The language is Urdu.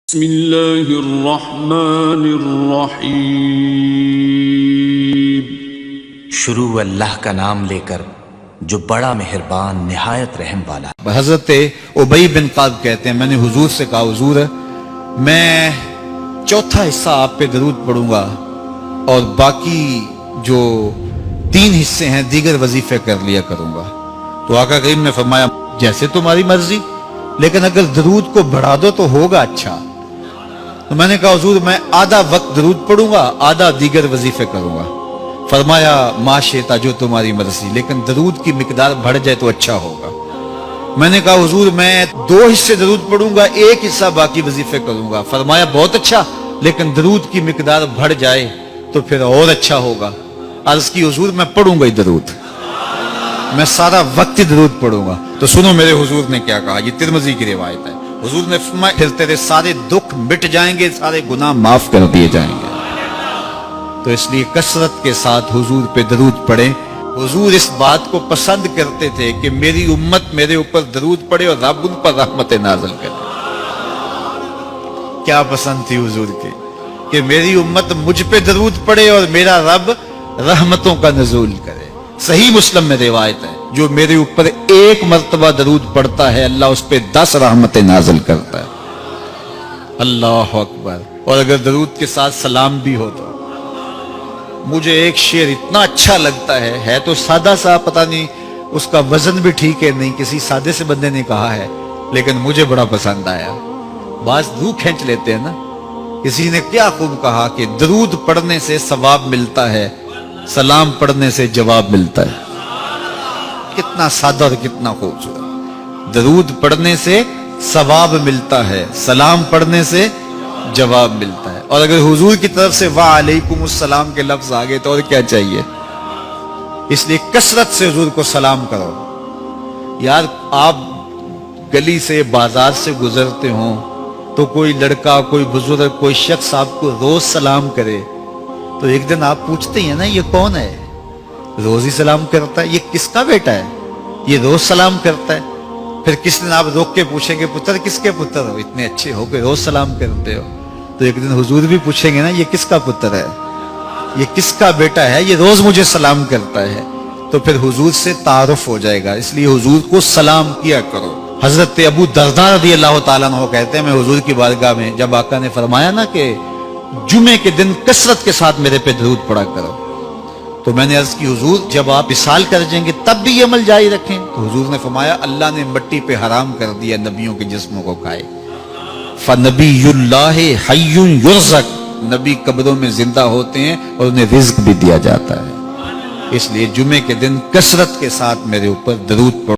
بسم اللہ الرحمن الرحیم۔ شروع اللہ کا نام لے کر جو بڑا مہربان نہایت رحم والا۔ حضرت ابی بن قعب کہتے ہیں میں نے حضور سے کہا حضور میں چوتھا حصہ آپ پہ درود پڑھوں گا اور باقی جو 3 حصے ہیں دیگر وظیفے کر لیا کروں گا۔ تو آقا کریم نے فرمایا جیسے تمہاری مرضی، لیکن اگر درود کو بڑھا دو تو ہوگا اچھا۔ تو میں نے کہا حضور میں آدھا وقت درود پڑھوں گا، آدھا دیگر وظیفے کروں گا۔ فرمایا ما شئت، جو تمہاری مرضی، لیکن درود کی مقدار بڑھ جائے تو اچھا ہوگا۔ میں نے کہا حضور میں 2 حصے درود پڑھوں گا، 1 حصہ باقی وظیفے کروں گا۔ فرمایا بہت اچھا، لیکن درود کی مقدار بڑھ جائے تو پھر اور اچھا ہوگا۔ عرض کی حضور میں پڑھوں گا ہی درود، میں سارا وقت درود پڑھوں گا۔ تو سنو میرے حضور نے کیا کہا، یہ ترمذی کی روایت ہے۔ حضور نے فرمایا پھر تیرے سارے دکھ مٹ جائیں گے، سارے گناہ معاف کر دیے جائیں گے۔ تو اس لیے کثرت کے ساتھ حضور پہ درود پڑھیں۔ حضور اس بات کو پسند کرتے تھے کہ میری امت میرے اوپر درود پڑھے اور رب ان پر رحمت نازل کرے۔ کیا پسند تھی حضور کی کہ میری امت مجھ پہ درود پڑھے اور میرا رب رحمتوں کا نزول کرے۔ صحیح مسلم میں روایت ہے جو میرے اوپر 1 مرتبہ درود پڑھتا ہے اللہ اس پہ 10 رحمتیں نازل کرتا ہے۔ اللہ اکبر۔ اور اگر درود کے ساتھ سلام بھی ہو تو مجھے ایک شعر اتنا اچھا لگتا ہے تو سادہ سا، پتہ نہیں اس کا وزن بھی ٹھیک ہے نہیں، کسی سادے سے بندے نے کہا ہے لیکن مجھے بڑا پسند آیا۔ بعض روح کھینچ لیتے ہیں نا۔ کسی نے کیا خوب کہا کہ درود پڑھنے سے ثواب ملتا ہے، سلام پڑھنے سے جواب ملتا ہے۔ کتنا سادہ اور کتنا خوبصورت۔ درود پڑھنے سے ثواب ملتا ہے، سلام پڑھنے سے جواب ملتا ہے۔ اور اگر حضور کی طرف سے وعلیکم السلام کے لفظ آگے تو اور کیا چاہیے۔ اس لیے کثرت سے حضور کو سلام کرو۔ یار آپ گلی سے بازار سے گزرتے ہوں تو کوئی لڑکا، کوئی بزرگ، کوئی شخص آپ کو روز سلام کرے تو ایک دن آپ پوچھتے ہیں نا یہ کون ہے، روز ہی سلام کرتا ہے، یہ کس کا بیٹا ہے، یہ روز سلام کرتا ہے۔ پھر کس دن آپ روک کے پوچھیں گے پتر کس کے پتر ہو، اتنے اچھے ہو کے روز سلام کرتے ہو۔ تو ایک دن حضور بھی پوچھیں گے نا یہ کس کا پتر ہے، یہ کس کا بیٹا ہے، یہ روز مجھے سلام کرتا ہے۔ تو پھر حضور سے تعارف ہو جائے گا۔ اس لیے حضور کو سلام کیا کرو۔ حضرت ابو درداء رضی اللہ تعالیٰ عنہ کہتے ہیں میں حضور کی بارگاہ میں جب آقا نے فرمایا نا کہ جمعے کے دن کثرت کے ساتھ میرے پہ درود پڑھا کرو، تو میں نے عرض کی حضور جب آپ وصال کر جائیں گے تب بھی یہ عمل جاری رکھیں؟ تو حضور نے فرمایا اللہ نے مٹی پہ حرام کر دیا نبیوں کے جسموں کو کھائے۔ فنبی اللہ حی یرزق، نبی قبروں میں زندہ ہوتے ہیں اور انہیں رزق بھی دیا جاتا ہے۔ اس لیے جمعے کے دن کثرت کے ساتھ میرے اوپر درود پڑھو۔